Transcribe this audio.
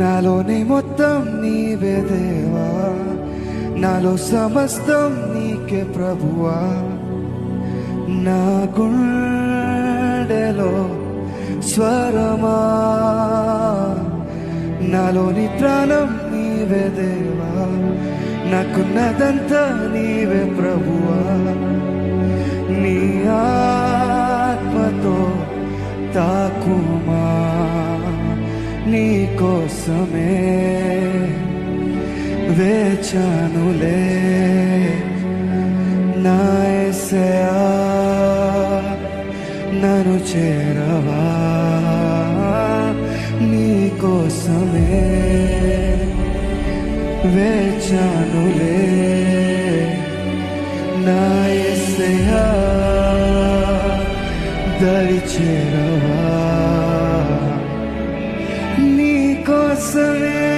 నాలోని మొత్తం నీవే దేవా, నాలో సమస్తం నీకే ప్రభువా. నా గుండెలో స్వరమా, నాలోని ప్రాణం నీవే దేవా, నాకున్నదంతా నీవే ప్రభువా. నీ ఆత్మతో తాకుమా, నీ కోసమే వేచానులే. నా యేసయ్యా నన్ను చేరవా, నీ కోసమే వేచానులే. నా యేసయ్యా దరి చేరవా, నీ కోసమే